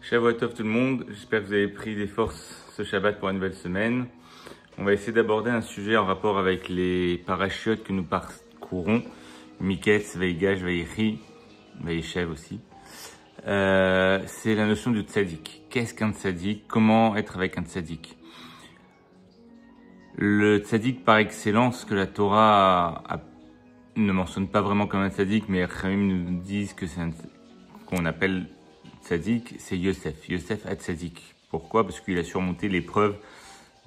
Shavuot tout le monde, j'espère que vous avez pris des forces ce Shabbat pour une nouvelle semaine. On va essayer d'aborder un sujet en rapport avec les parachutes que nous parcourons, Miketz, Veigash, Veichi, Veishev aussi. C'est la notion du tzaddik. Qu'est-ce qu'un tzaddik? Comment être avec un tzaddik? Le tzaddik par excellence que la Torah ne mentionne pas vraiment comme un tzaddik, mais Chachamim nous disent que c'est qu'on appelle tzaddik, c'est Yosef. Yosef a tzaddik. Pourquoi? Parce qu'il a surmonté l'épreuve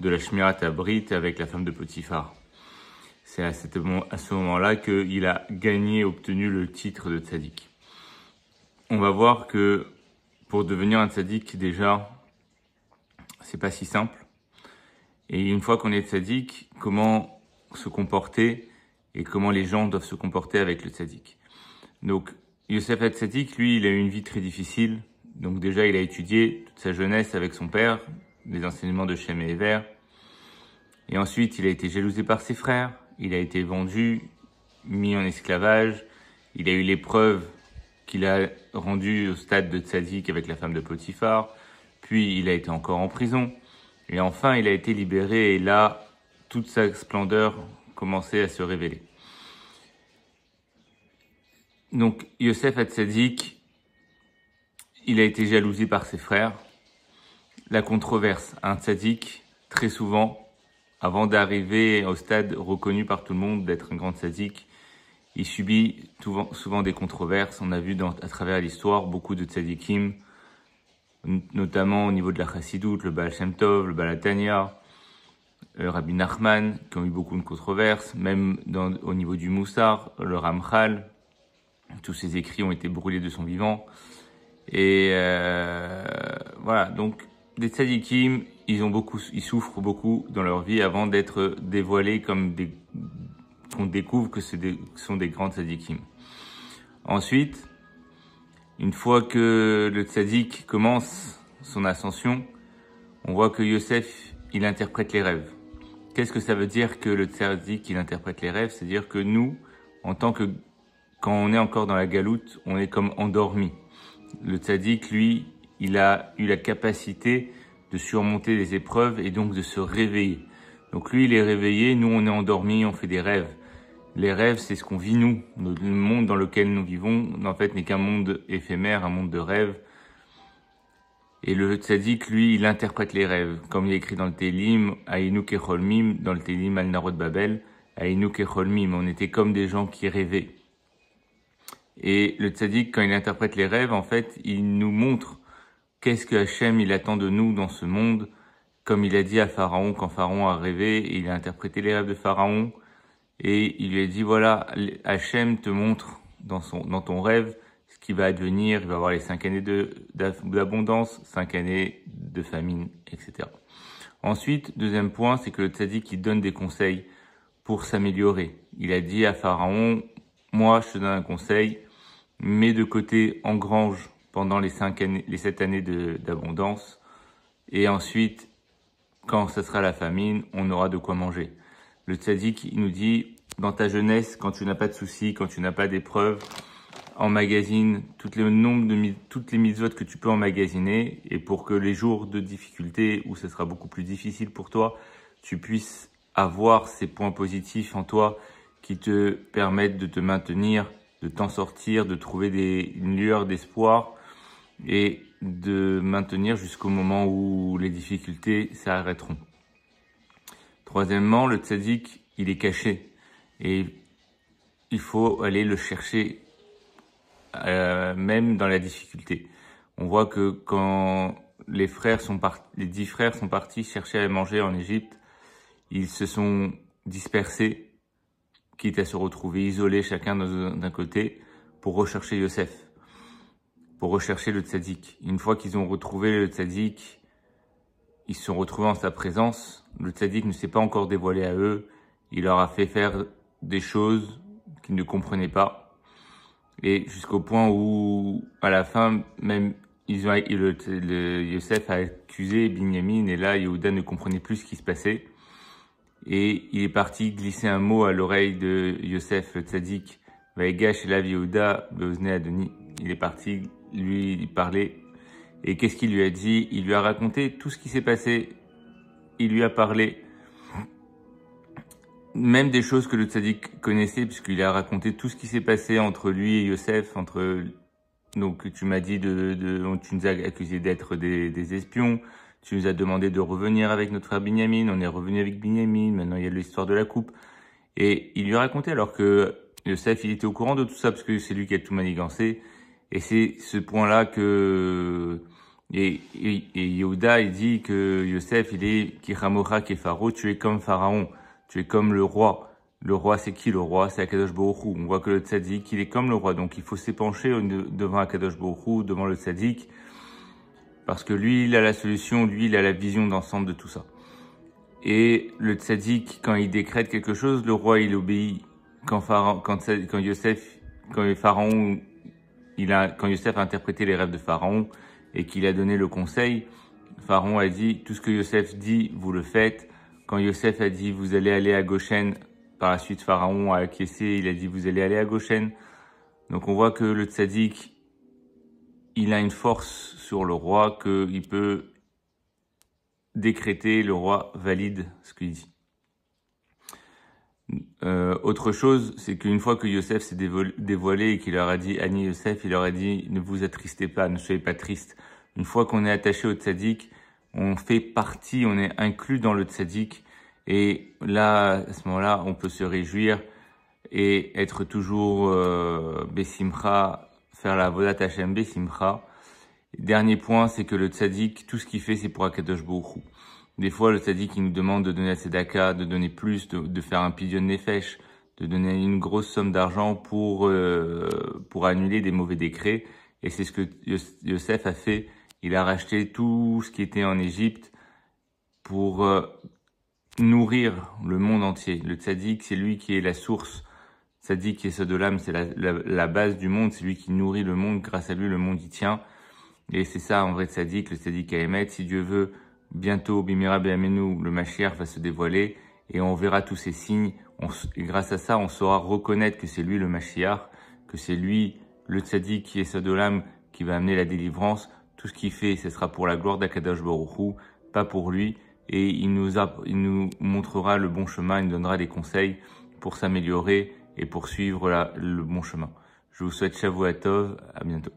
de la Shmirat Habrit avec la femme de Potiphar. C'est à ce moment-là qu'il a obtenu le titre de tzaddik. On va voir que pour devenir un tzaddik, déjà, c'est pas si simple. Et une fois qu'on est tzaddik, comment se comporter et comment les gens doivent se comporter avec le tzaddik. Donc, Yosef Hatzadik, lui, il a eu une vie très difficile. Donc déjà, il a étudié toute sa jeunesse avec son père, les enseignements de Shem et Ever. Et ensuite, il a été jalousé par ses frères. Il a été vendu, mis en esclavage. Il a eu l'épreuve qu'il a rendue au stade de Tzadik avec la femme de Potiphar. Puis, il a été encore en prison. Et enfin, il a été libéré. Et là, toute sa splendeur commençait à se révéler. Donc, Yosef Hatzadik, il a été jalousé par ses frères. La controverse, un tzaddik, très souvent, avant d'arriver au stade reconnu par tout le monde d'être un grand tzaddik, il subit souvent des controverses. On a vu à travers l'histoire beaucoup de tzaddikim, notamment au niveau de la Chassidoute, le Baal Shem Tov, le Baal Hatanya, Rabbi Nachman, qui ont eu beaucoup de controverses, même au niveau du Moussar, le Ramchal. Tous ses écrits ont été brûlés de son vivant. Et voilà, donc des tzadikim, ils souffrent beaucoup dans leur vie avant d'être dévoilés qu'on découvre que ce sont des grands tzadikim. Ensuite, une fois que le tzadik commence son ascension, on voit que Yosef, il interprète les rêves. Qu'est-ce que ça veut dire que le tzadik, il interprète les rêves? C'est-à-dire que nous, quand on est encore dans la galoute, on est comme endormi. Le tzaddik, lui, il a eu la capacité de surmonter les épreuves et donc de se réveiller. Donc lui, il est réveillé, nous, on est endormi, on fait des rêves. Les rêves, c'est ce qu'on vit nous. Le monde dans lequel nous vivons, en fait, n'est qu'un monde éphémère, un monde de rêves. Et le tzaddik, lui, il interprète les rêves. Comme il est écrit dans le Télim, Aïnou Kecholmim, dans le Télim Al-Narod Babel, Aïnou Kecholmim, on était comme des gens qui rêvaient. Et le tzaddik, quand il interprète les rêves, en fait, il nous montre qu'est-ce que Hachem, il attend de nous dans ce monde. Comme il a dit à Pharaon, quand Pharaon a rêvé, il a interprété les rêves de Pharaon. Et il lui a dit, voilà, Hachem te montre dans ton rêve ce qui va advenir. Il va y avoir les 5 années d'abondance, 5 années de famine, etc. Ensuite, deuxième point, c'est que le tzaddik, il donne des conseils pour s'améliorer. Il a dit à Pharaon, moi, je te donne un conseil, mets de côté engrange pendant les 7 années d'abondance. Et ensuite, quand ce sera la famine, on aura de quoi manger. Le tzaddik, il nous dit, dans ta jeunesse, quand tu n'as pas de soucis, quand tu n'as pas d'épreuves, emmagasine toutes les mitzvot que tu peux emmagasiner, et pour que les jours de difficulté, où ce sera beaucoup plus difficile pour toi, tu puisses avoir ces points positifs en toi qui te permettent de te maintenir, de t'en sortir, de trouver une lueur d'espoir et de maintenir jusqu'au moment où les difficultés s'arrêteront. Troisièmement, le tzaddik, il est caché et il faut aller le chercher même dans la difficulté. On voit que quand les 10 frères sont partis chercher à manger en Égypte, ils se sont dispersés, quitte à se retrouver isolés chacun d'un côté pour rechercher Yosef, pour rechercher le tzaddik. Une fois qu'ils ont retrouvé le tzaddik, ils se sont retrouvés en sa présence. Le tzaddik ne s'est pas encore dévoilé à eux. Il leur a fait faire des choses qu'ils ne comprenaient pas. Et jusqu'au point où, à la fin, même, Yosef a accusé Binyamin, et là, Yehuda ne comprenait plus ce qui se passait. Et il est parti glisser un mot à l'oreille de Yosef, le tzaddik, Vaïgash et la Yehuda, Beozne Adoni. Il est parti lui parler Et qu'est-ce qu'il lui a dit? Il lui a raconté tout ce qui s'est passé. Il lui a parlé même des choses que le tzaddik connaissait, puisqu'il a raconté tout ce qui s'est passé entre lui et Yosef, donc tu m'as dit tu nous as accusés d'être des espions, tu nous as demandé de revenir avec notre frère Binyamin, on est revenu avec Binyamin, maintenant il y a l'histoire de la coupe. Et il lui a raconté alors que Yosef, il était au courant de tout ça, parce que c'est lui qui a tout manigancé. Et c'est ce point-là et Yehuda, il dit que Yosef, il est Kichamocha Kefaro, tu es comme Pharaon, tu es comme le roi. Le roi, c'est qui le roi? C'est Akadosh Baruch Hu. On voit que le tzaddik, il est comme le roi, donc il faut s'épancher devant Akadosh Baruch Hu, devant le tzaddik, parce que lui, il a la solution, lui, il a la vision d'ensemble de tout ça. Et le tzaddik, quand il décrète quelque chose, le roi, il obéit. Quand Yosef a interprété les rêves de Pharaon et qu'il a donné le conseil, Pharaon a dit, tout ce que Yosef dit, vous le faites. Quand Yosef a dit, vous allez aller à Goshen, par la suite, Pharaon a acquiescé, il a dit, vous allez aller à Goshen. Donc on voit que le tzaddik, il a une force sur le roi, qu'il peut décréter, le roi valide ce qu'il dit. Autre chose, c'est qu'une fois que Yosef s'est dévoilé et qu'il leur a dit Ani Yosef, il leur a dit ne vous attristez pas, ne soyez pas tristes. Une fois qu'on est attaché au tzaddik, on fait partie, on est inclus dans le tzaddik, et là, à ce moment-là, on peut se réjouir et être toujours Besimcha, faire la Avodat Hashem Besimcha. Dernier point, c'est que le tzaddik, tout ce qu'il fait, c'est pour Akadosh Baruch Hu. Des fois, le tzaddik, il nous demande de donner la tzedaka, de donner plus, de faire un pidyon nefesh, de donner une grosse somme d'argent pour annuler des mauvais décrets. Et c'est ce que Yosef a fait. Il a racheté tout ce qui était en Égypte pour nourrir le monde entier. Le tzaddik, c'est lui qui est la source. Tzaddik et Sodolam, c'est la base du monde. C'est lui qui nourrit le monde. Grâce à lui, le monde y tient. Et c'est ça, en vrai, tzaddik, le tzaddik à émettre. Si Dieu veut, bientôt, Bimira Be'amenu, le Mashiach va se dévoiler et on verra tous ces signes. Et grâce à ça, on saura reconnaître que c'est lui le Mashiach, que c'est lui le tzaddik qui est Sodolam, qui va amener la délivrance. Tout ce qu'il fait, ce sera pour la gloire d'Akadosh Baruch Hu, pas pour lui. Et il nous montrera le bon chemin, il nous donnera des conseils pour s'améliorer et pour suivre le bon chemin. Je vous souhaite Shavua Tov, à bientôt.